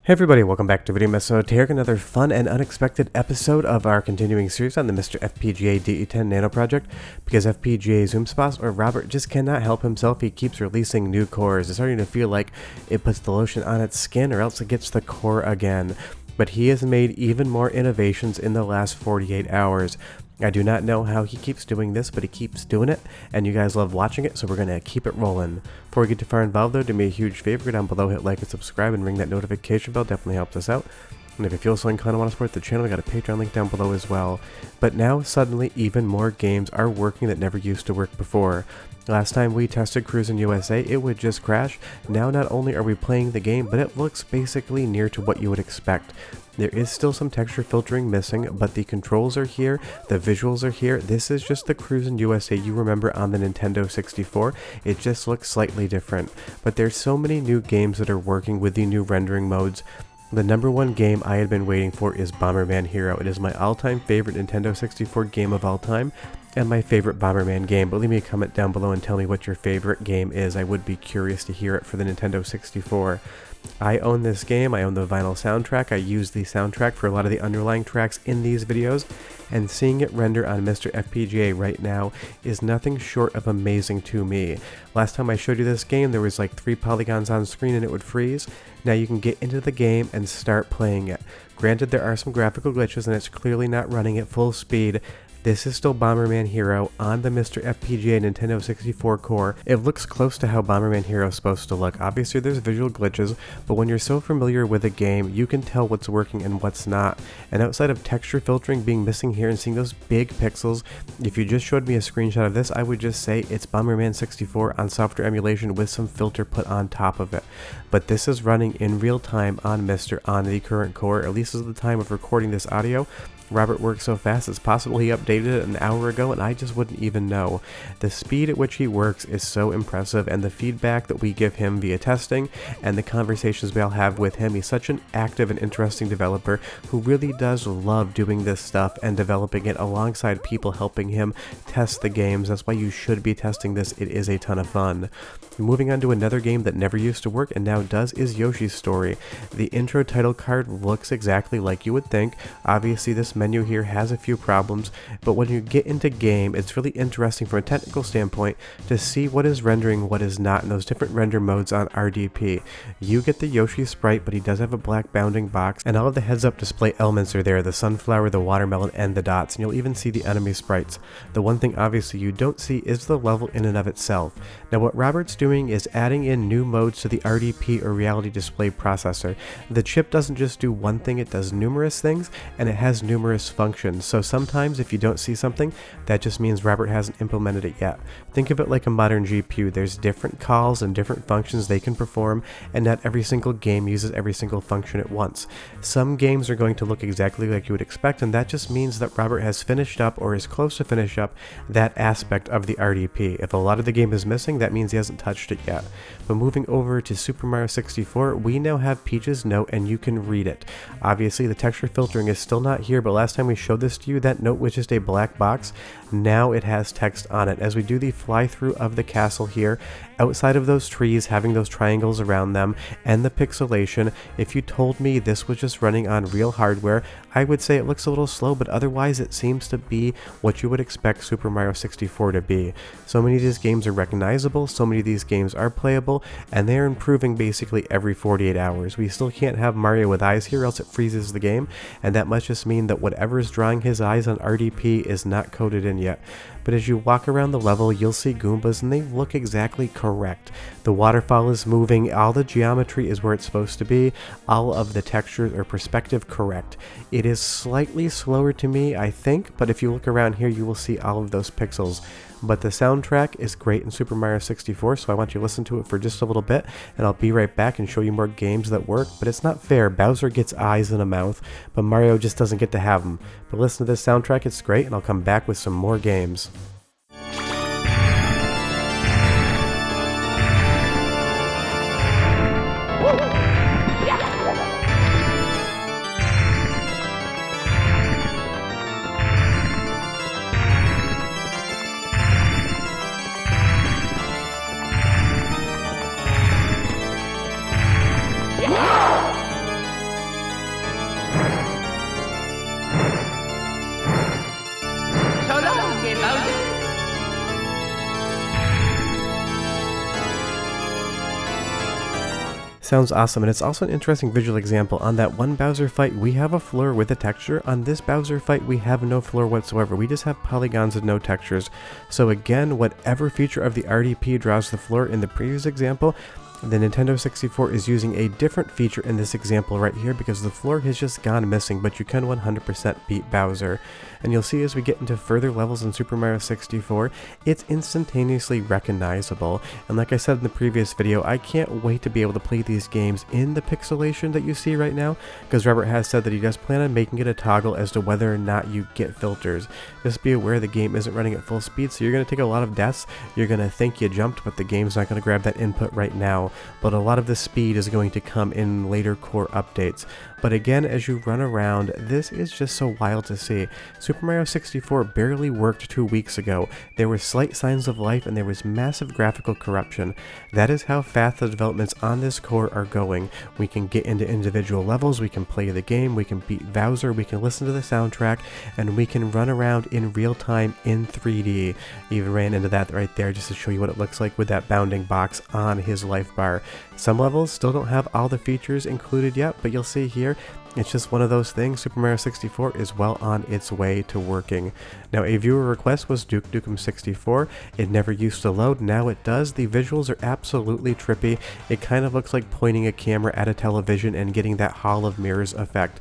Hey everybody, welcome back to Video Episode. Here, another fun and unexpected episode of our continuing series on the MiSTer FPGA DE10 Nano project. Because FPGAZumSpass, or Robert, just cannot help himself. He keeps releasing new cores. It's starting to feel like it puts the lotion on its skin or else it gets the core again. But he has made even more innovations in the last 48 hours. I do not know how he keeps doing this, but he keeps doing it, and you guys love watching it, so we're going to keep it rolling. Before we get too far involved though, do me a huge favor, go down below, hit like and subscribe, and ring that notification bell, definitely helps us out. And if you feel so inclined to want to support the channel, we got a Patreon link down below as well. But now, suddenly, even more games are working that never used to work before. Last time we tested Cruisin' USA, it would just crash. Now not only are we playing the game, but it looks basically near to what you would expect. There is still some texture filtering missing, but the controls are here, the visuals are here. This is just the Cruisin' USA you remember on the Nintendo 64. It just looks slightly different. But there's so many new games that are working with the new rendering modes. The number one game I had been waiting for is Bomberman Hero. It is my all-time favorite Nintendo 64 game of all time, and my favorite Bomberman game. But leave me a comment down below and tell me what your favorite game is. I would be curious to hear it for the Nintendo 64. I own this game, I own the vinyl soundtrack, I use the soundtrack for a lot of the underlying tracks in these videos, and seeing it render on MiSTer FPGA right now is nothing short of amazing to me. Last time I showed you this game, there was like 3 polygons on screen and it would freeze. Now you can get into the game and start playing it. Granted, there are some graphical glitches and it's clearly not running at full speed. This is still Bomberman Hero on the MiSTer FPGA Nintendo 64 core. It looks close to how Bomberman Hero is supposed to look. Obviously there's visual glitches, but when you're so familiar with a game, you can tell what's working and what's not. And outside of texture filtering being missing here and seeing those big pixels, if you just showed me a screenshot of this, I would just say it's Bomberman 64 on software emulation with some filter put on top of it. But this is running in real time on MiSTer on the current core, at least at the time of recording this audio. Robert works so fast, it's possible he updated it an hour ago and I just wouldn't even know. The speed at which he works is so impressive, and the feedback that we give him via testing and the conversations we all have with him. He's such an active and interesting developer who really does love doing this stuff and developing it alongside people helping him test the games. That's why you should be testing this. It is a ton of fun. Moving on to another game that never used to work and now does is Yoshi's Story. The intro title card looks exactly like you would think. Obviously this menu here has a few problems, but when you get into game, it's really interesting from a technical standpoint to see what is rendering, what is not in those different render modes on RDP. You get the Yoshi sprite, but he does have a black bounding box, and all of the heads-up display elements are there, the sunflower, the watermelon, and the dots, and you'll even see the enemy sprites. The one thing obviously you don't see is the level in and of itself. Now what Robert's doing is adding in new modes to the RDP or reality display processor. The chip doesn't just do one thing, it does numerous things, and it has numerous functions. So sometimes if you don't see something, that just means Robert hasn't implemented it yet. Think of it like a modern GPU. There's different calls and different functions they can perform, and not every single game uses every single function at once. Some games are going to look exactly like you would expect, and that just means that Robert has finished up or is close to finish up that aspect of the RDP. If a lot of the game is missing, that means he hasn't touched it yet. But moving over to Super Mario 64, we now have Peach's note and you can read it. Obviously the texture filtering is still not here, but last time we showed this to you, that note was just a black box. Now it has text on it. As we do the fly through of the castle here, outside of those trees having those triangles around them and the pixelation, if you told me this was just running on real hardware, I would say it looks a little slow, but otherwise it seems to be what you would expect Super Mario 64 to be. So many of these games are recognizable, so many of these games are playable, and they're improving basically every 48 hours. We still can't have Mario with eyes here, else it freezes the game, and that must just mean that whatever is drawing his eyes on RDP is not coded in yet. But as you walk around the level, you'll see Goombas and they look exactly correct. The waterfall is moving, all the geometry is where it's supposed to be, all of the textures or perspective correct. It is slightly slower to me, I think, but if you look around here, you will see all of those pixels. But the soundtrack is great in Super Mario 64, so I want you to listen to it for just a little bit, and I'll be right back and show you more games that work. But it's not fair. Bowser gets eyes and a mouth, but Mario just doesn't get to have them. But listen to this soundtrack, it's great, and I'll come back with some more games. Sounds awesome, and it's also an interesting visual example. On that one Bowser fight, we have a floor with a texture. On this Bowser fight, we have no floor whatsoever. We just have polygons and no textures. So again, whatever feature of the RDP draws the floor in the previous example, the Nintendo 64 is using a different feature in this example right here because the floor has just gone missing, but you can 100% beat Bowser. And you'll see as we get into further levels in Super Mario 64, it's instantaneously recognizable. And like I said in the previous video, I can't wait to be able to play these games in the pixelation that you see right now, because Robert has said that he does plan on making it a toggle as to whether or not you get filters. Just be aware the game isn't running at full speed, so you're going to take a lot of deaths. You're going to think you jumped, but the game's not going to grab that input right now. But a lot of the speed is going to come in later core updates. But again, as you run around, this is just so wild to see. Super Mario 64 barely worked 2 weeks ago. There were slight signs of life and there was massive graphical corruption. That is how fast the developments on this core are going. We can get into individual levels, we can play the game, we can beat Bowser, we can listen to the soundtrack, and we can run around in real time in 3D. Even ran into that right there just to show you what it looks like with that bounding box on his life bar. Some levels still don't have all the features included yet, but you'll see here, it's just one of those things. Super Mario 64 is well on its way to working. Now, a viewer request was Duke Nukem 64. It never used to load, now it does. The visuals are absolutely trippy. It kind of looks like pointing a camera at a television and getting that Hall of Mirrors effect.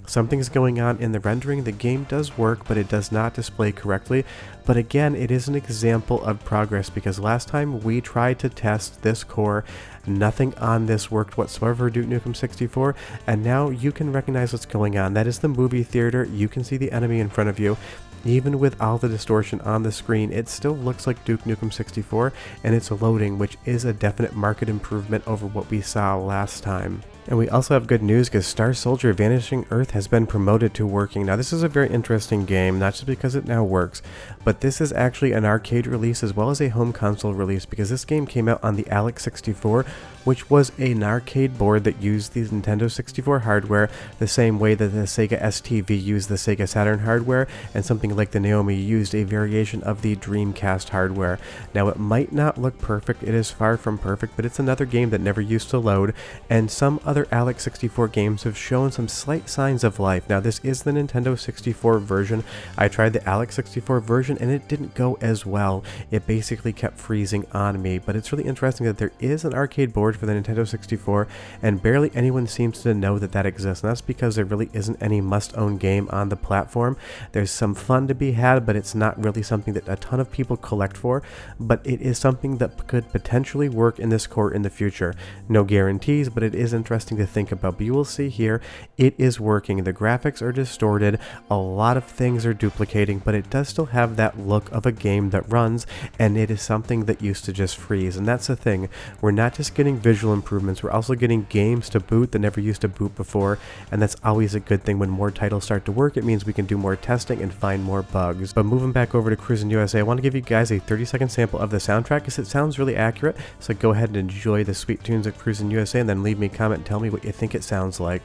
Something's going on in the rendering. The game does work, but it does not display correctly. But again, it is an example of progress because last time we tried to test this core, nothing on this worked whatsoever, Duke Nukem 64, and now you can recognize what's going on. That is the movie theater. You can see the enemy in front of you. Even with all the distortion on the screen, it still looks like Duke Nukem 64, and it's loading, which is a definite market improvement over what we saw last time. And we also have good news because Star Soldier Vanishing Earth has been promoted to working. Now this is a very interesting game, not just because it now works, but this is actually an arcade release as well as a home console release because this game came out on the Alex 64, which was an arcade board that used the Nintendo 64 hardware the same way that the Sega STV used the Sega Saturn hardware, and something like the Naomi used a variation of the Dreamcast hardware. Now it might not look perfect, it is far from perfect, but it's another game that never used to load, and some other Alex 64 games have shown some slight signs of life. Now this is the Nintendo 64 version. I tried the Alex 64 version and it didn't go as well. It basically kept freezing on me, but it's really interesting that there is an arcade board for the Nintendo 64 and barely anyone seems to know that that exists, and that's because there really isn't any must-own game on the platform. There's some fun to be had, but it's not really something that a ton of people collect for, but it is something that could potentially work in this core in the future. No guarantees, but it is interesting to think about. But you will see here, it is working. The graphics are distorted, a lot of things are duplicating, but it does still have that look of a game that runs, and it is something that used to just freeze. And that's the thing, we're not just getting visual improvements, we're also getting games to boot that never used to boot before, and that's always a good thing. When more titles start to work, it means we can do more testing and find more bugs. But moving back over to Cruisin' USA, I want to give you guys a 30-second sample of the soundtrack because it sounds really accurate, so go ahead and enjoy the sweet tunes of Cruisin' USA and then leave me a comment and tell me what you think it sounds like.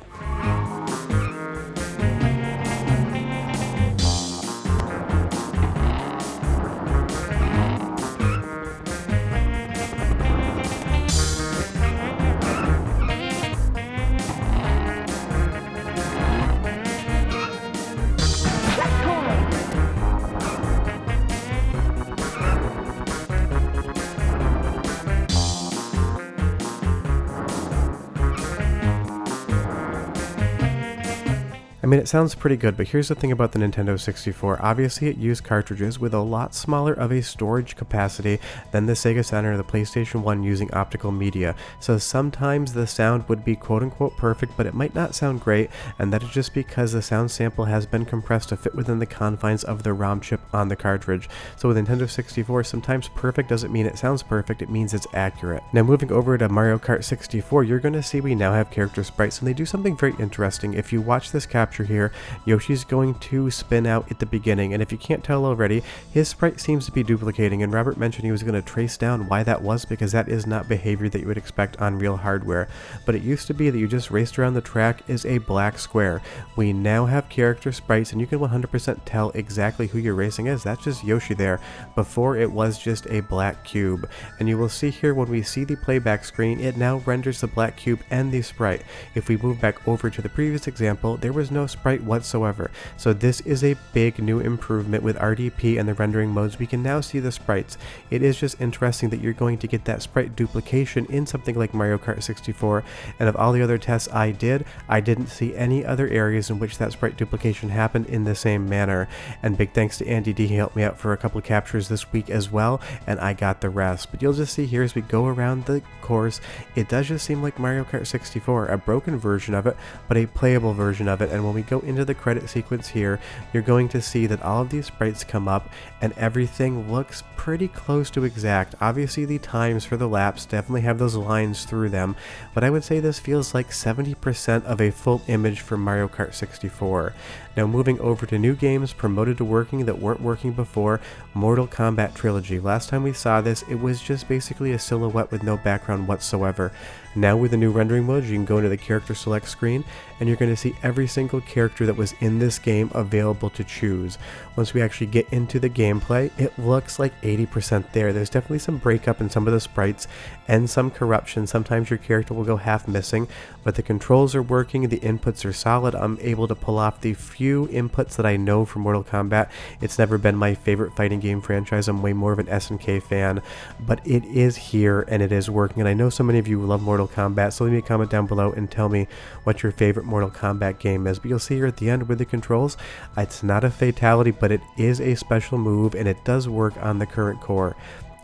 I mean, it sounds pretty good, but here's the thing about the Nintendo 64. Obviously, it used cartridges with a lot smaller of a storage capacity than the Sega Saturn or the PlayStation 1 using optical media. So sometimes the sound would be quote-unquote perfect, but it might not sound great, and that is just because the sound sample has been compressed to fit within the confines of the ROM chip on the cartridge. So with Nintendo 64, sometimes perfect doesn't mean it sounds perfect, it means it's accurate. Now moving over to Mario Kart 64, you're going to see we now have character sprites, and they do something very interesting. If you watch this capture character here, Yoshi's going to spin out at the beginning, and if you can't tell already, his sprite seems to be duplicating, and Robert mentioned he was going to trace down why that was, because that is not behavior that you would expect on real hardware. But it used to be that you just raced around the track as a black square. We now have character sprites, and you can 100% tell exactly who you're racing as. That's just Yoshi there. Before, it was just a black cube. And you will see here when we see the playback screen, it now renders the black cube and the sprite. If we move back over to the previous example, there was no sprite whatsoever. So this is a big new improvement with RDP and the rendering modes. We can now see the sprites. It is just interesting that you're going to get that sprite duplication in something like Mario Kart 64, and of all the other tests I didn't see any other areas in which that sprite duplication happened in the same manner. And big thanks to Andy D, he helped me out for a couple of captures this week as well, and I got the rest. But you'll just see here as we go around the course, it does just seem like Mario Kart 64, a broken version of it, but a playable version of it. And when we go into the credit sequence here, you're going to see that all of these sprites come up and everything looks pretty close to exact. Obviously the times for the laps definitely have those lines through them, but I would say this feels like 70% of a full image from Mario Kart 64. Now moving over to new games promoted to working that weren't working before, Mortal Kombat Trilogy. Last time we saw this, it was just basically a silhouette with no background whatsoever. Now with the new rendering modes, you can go into the character select screen and you're going to see every single character that was in this game available to choose. Once we actually get into the gameplay, it looks like 80% there. There's definitely some breakup in some of the sprites and some corruption. Sometimes your character will go half missing, but the controls are working, the inputs are solid. I'm able to pull off the few inputs that I know from Mortal Kombat. It's never been my favorite fighting game franchise. I'm way more of an SNK fan, but it is here and it is working. And I know so many of you love Mortal Kombat, so leave me a comment down below and tell me what your favorite Mortal Kombat game is. But you'll see here at the end with the controls, it's not a fatality, but it is a special move and it does work on the current core.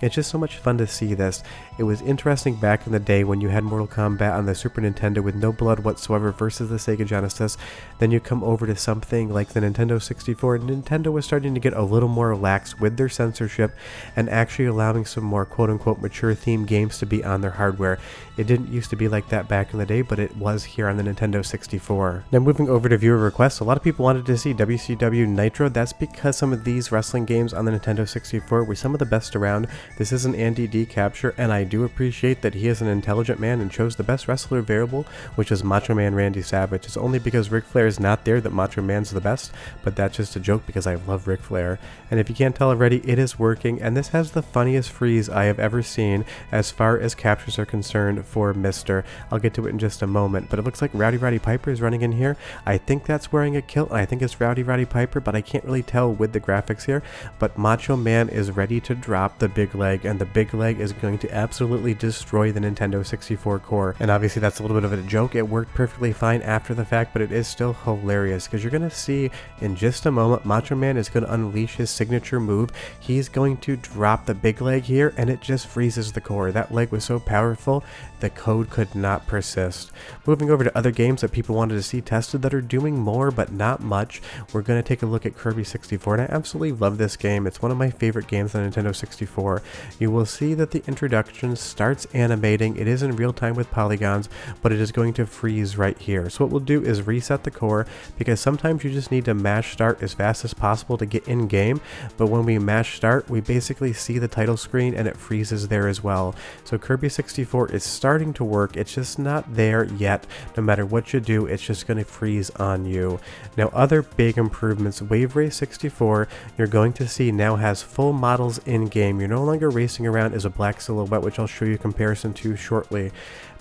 It's just so much fun to see this. It was interesting back in the day when you had Mortal Kombat on the Super Nintendo with no blood whatsoever versus the Sega Genesis. Then you come over to something like the Nintendo 64, and Nintendo was starting to get a little more lax with their censorship and actually allowing some more quote-unquote mature themed games to be on their hardware. It didn't used to be like that back in the day, but it was here on the Nintendo 64. Now moving over to viewer requests, a lot of people wanted to see WCW Nitro. That's because some of these wrestling games on the Nintendo 64 were some of the best around. This is an Andy D capture, and I do appreciate that he is an intelligent man and chose the best wrestler available, which is Macho Man Randy Savage. It's only because Ric Flair is not there that Macho Man's the best, but that's just a joke because I love Ric Flair. And if you can't tell already, it is working, and this has the funniest freeze I have ever seen as far as captures are concerned for MiSTer. I'll get to it in just a moment, but it looks like Rowdy Roddy Piper is running in here. I think that's wearing a kilt, and I think it's Rowdy Roddy Piper, but I can't really tell with the graphics here. But Macho Man is ready to drop the big leg, and the big leg is going to absolutely destroy the Nintendo 64 core. And obviously that's a little bit of a joke. It worked perfectly fine after the fact, but it is still hilarious because you're going to see in just a moment Macho Man is going to unleash his signature move. He's going to drop the big leg here and it just freezes the core. That leg was so powerful, the code could not persist. Moving over to other games that people wanted to see tested that are doing more but not much, we're going to take a look at Kirby 64, and I absolutely love this game. It's one of my favorite games on Nintendo 64. You will see that the introduction starts animating. It is in real time with polygons, but it is going to freeze right here. So what we'll do is reset the core, because sometimes you just need to mash start as fast as possible to get in game, but when we mash start, we basically see the title screen and it freezes there as well. So Kirby 64 is starting to work, it's just not there yet. No matter what you do, it's just going to freeze on you. Now other big improvements, Wave Race 64, you're going to see now has full models in game. You're no longer racing around as a black silhouette, which I'll show you a comparison to shortly.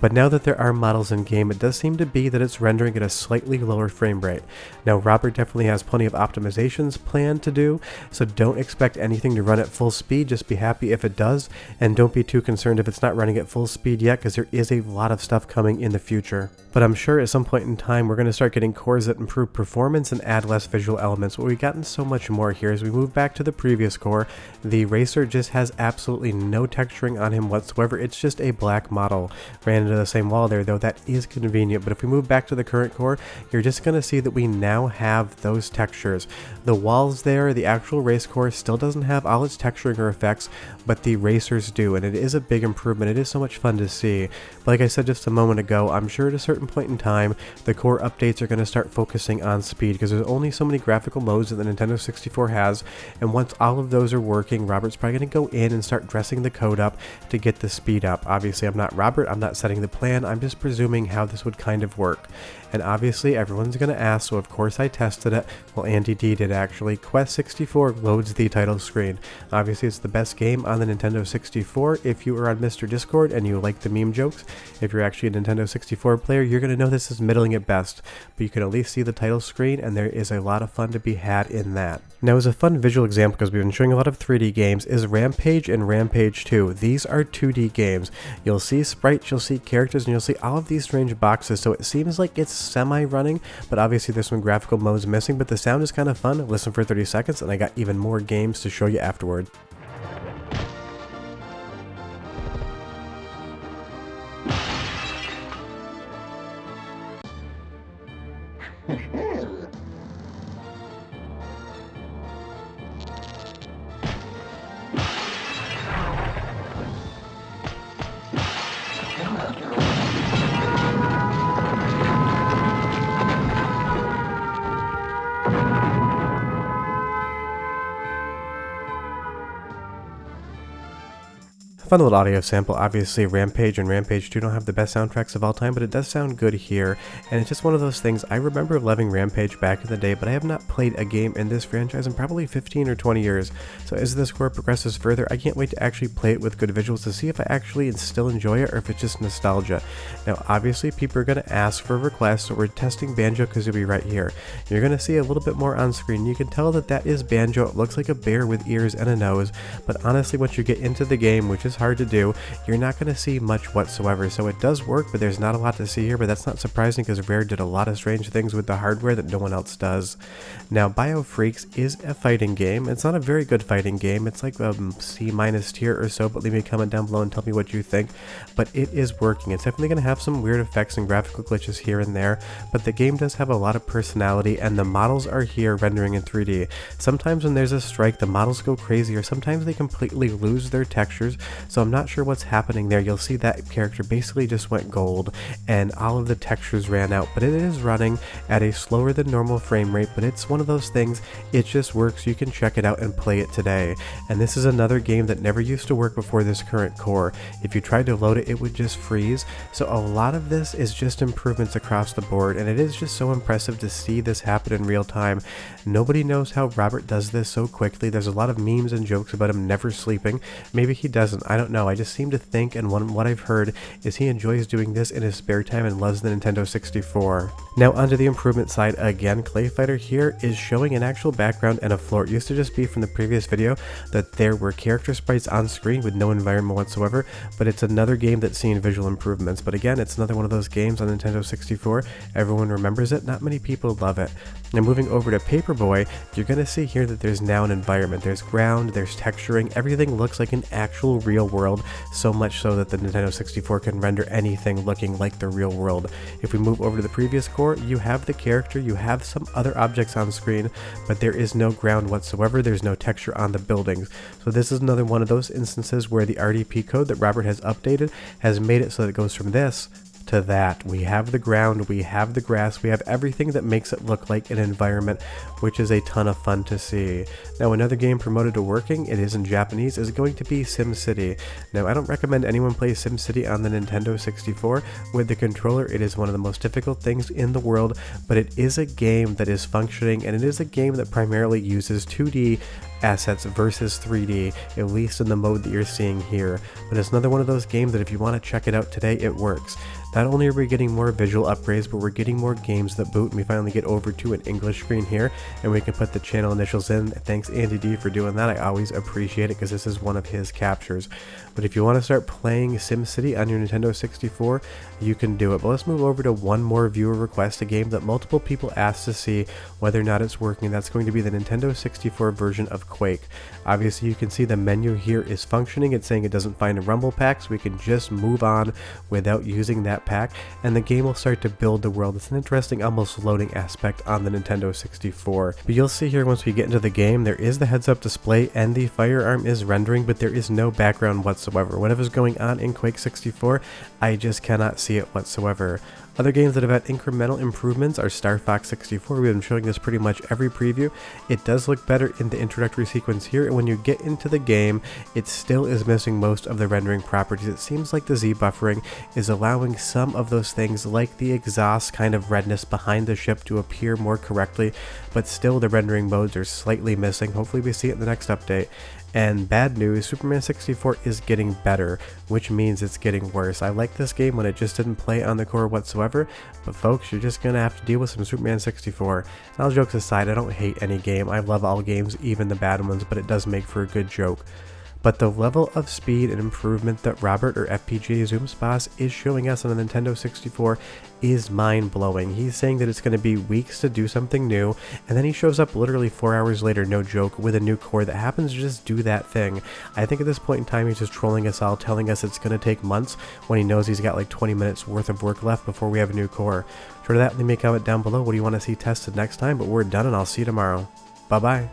But now that there are models in game, it does seem to be that it's rendering at a slightly lower frame rate. Now Robert definitely has plenty of optimizations planned to do, so don't expect anything to run at full speed, just be happy if it does, and don't be too concerned if it's not running at full speed yet, because there is a lot of stuff coming in the future. But I'm sure at some point in time we're going to start getting cores that improve performance and add less visual elements, but we've gotten so much more here. As we move back to the previous core, the racer just has absolutely no texturing on him whatsoever. It's just a black model. Ran into the same wall there, though that is convenient. But if we move back to the current core, you're just going to see that we now have those textures. The walls there, the actual race core still doesn't have all its texturing or effects, but the racers do, and it is a big improvement. It is so much fun to see. But like I said just a moment ago, I'm sure at a certain point in time, the core updates are going to start focusing on speed, because there's only so many graphical modes that the Nintendo 64 has, and once all of those are working, Robert's probably going to go in and start dressing the code up to get the speed up. Obviously, I'm not Robert, I'm not setting the plan, I'm just presuming how this would kind of work. And obviously everyone's going to ask, so of course I tested it. Well, Andy D did actually. Quest 64 loads the title screen. Obviously it's the best game on the Nintendo 64. If you are on MiSTer Discord and you like the meme jokes, if you're actually a Nintendo 64 player, you're going to know this is middling at best. But you can at least see the title screen, and there is a lot of fun to be had in that. Now, as a fun visual example, because we've been showing a lot of 3D games, is Rampage and Rampage 2. These are 2D games. You'll see sprites, you'll see characters, and you'll see all of these strange boxes, so it seems like it's semi-running, but obviously there's some graphical modes missing, but the sound is kind of fun. Listen for 30 seconds, and I got even more games to show you afterward. Fun little audio sample. Obviously Rampage and Rampage 2 don't have the best soundtracks of all time, but it does sound good here, and it's just one of those things. I remember loving Rampage back in the day, but I have not played a game in this franchise in probably 15 or 20 years, so as this core progresses further, I can't wait to actually play it with good visuals to see if I actually still enjoy it or if it's just nostalgia. Now obviously people are going to ask for requests, so we're testing Banjo-Kazooie right here. You're going to see a little bit more on screen. You can tell that that is Banjo. It looks like a bear with ears and a nose, but honestly once you get into the game, which is hard to do, you're not going to see much whatsoever. So it does work, but there's not a lot to see here, but that's not surprising because Rare did a lot of strange things with the hardware that no one else does. Now BioFreaks is a fighting game. It's not a very good fighting game. It's like a C- tier or so, but leave me a comment down below and tell me what you think. But it is working. It's definitely going to have some weird effects and graphical glitches here and there, but the game does have a lot of personality, and the models are here rendering in 3D. Sometimes when there's a strike, the models go crazy, or sometimes they completely lose their textures, so I'm not sure what's happening there. You'll see that character basically just went gold and all of the textures ran out, but it is running at a slower than normal frame rate, but it's one of those things, it just works. You can check it out and play it today. And this is another game that never used to work before this current core. If you tried to load it, it would just freeze. So a lot of this is just improvements across the board, and it is just so impressive to see this happen in real time. Nobody knows how Robert does this so quickly. There's a lot of memes and jokes about him never sleeping. Maybe he doesn't, I don't know. I just seem to think, and what I've heard is he enjoys doing this in his spare time and loves the Nintendo 64. Now onto the improvement side again. Clay Fighter here is showing an actual background and a floor. It used to just be from the previous video that there were character sprites on screen with no environment whatsoever, but it's another game that's seen visual improvements. But again, it's another one of those games on Nintendo 64. Everyone remembers it, not many people love it. Now moving over to Paperboy, you're going to see here that there's now an environment. There's ground, there's texturing, everything looks like an actual real world, so much so that the Nintendo 64 can render anything looking like the real world. If we move over to the previous core, you have the character, you have some other objects on screen, but there is no ground whatsoever, there's no texture on the buildings. So this is another one of those instances where the RDP code that Robert has updated has made it so that it goes from this to that. We have the ground, we have the grass, we have everything that makes it look like an environment, which is a ton of fun to see. Now another game promoted to working, it is in Japanese, is going to be SimCity. Now I don't recommend anyone play SimCity on the Nintendo 64. With the controller, it is one of the most difficult things in the world, but it is a game that is functioning, and it is a game that primarily uses 2D assets versus 3D, at least in the mode that you're seeing here. But it's another one of those games that if you want to check it out today, it works. Not only are we getting more visual upgrades, but we're getting more games that boot, and we finally get over to an English screen here, and we can put the channel initials in. Thanks Andy D for doing that. I always appreciate it because this is one of his captures. But if you want to start playing SimCity on your Nintendo 64, you can do it. But let's move over to one more viewer request, a game that multiple people asked to see whether or not it's working. That's going to be the Nintendo 64 version of Quake. Obviously you can see the menu here is functioning. It's saying it doesn't find a rumble pack, so we can just move on without using that pack, and the game will start to build the world. It's an interesting almost loading aspect on the Nintendo 64. But you'll see here once we get into the game, there is the heads-up display and the firearm is rendering, but there is no background whatsoever. Whatever's going on in Quake 64, I just cannot see it whatsoever. Other games that have had incremental improvements are Star Fox 64. We've been showing this pretty much every preview. It does look better in the introductory sequence here, and when you get into the game, it still is missing most of the rendering properties. It seems like the Z buffering is allowing some of those things like the exhaust kind of redness behind the ship to appear more correctly, but still the rendering modes are slightly missing. Hopefully we see it in the next update. And bad news, Superman 64 is getting better, which means it's getting worse. I like this game when it just didn't play on the core whatsoever, but folks, you're just gonna have to deal with some Superman 64. All jokes aside, I don't hate any game. I love all games, even the bad ones, but it does make for a good joke. But the level of speed and improvement that Robert or FPGAZumSpass is showing us on the Nintendo 64 is mind-blowing. He's saying that it's going to be weeks to do something new, and then he shows up literally 4 hours later, no joke, with a new core that happens to just do that thing. I think at this point in time he's just trolling us all, telling us it's going to take months when he knows he's got like 20 minutes worth of work left before we have a new core. Short of that, leave me a comment down below. What do you want to see tested next time? But we're done, and I'll see you tomorrow. Bye-bye.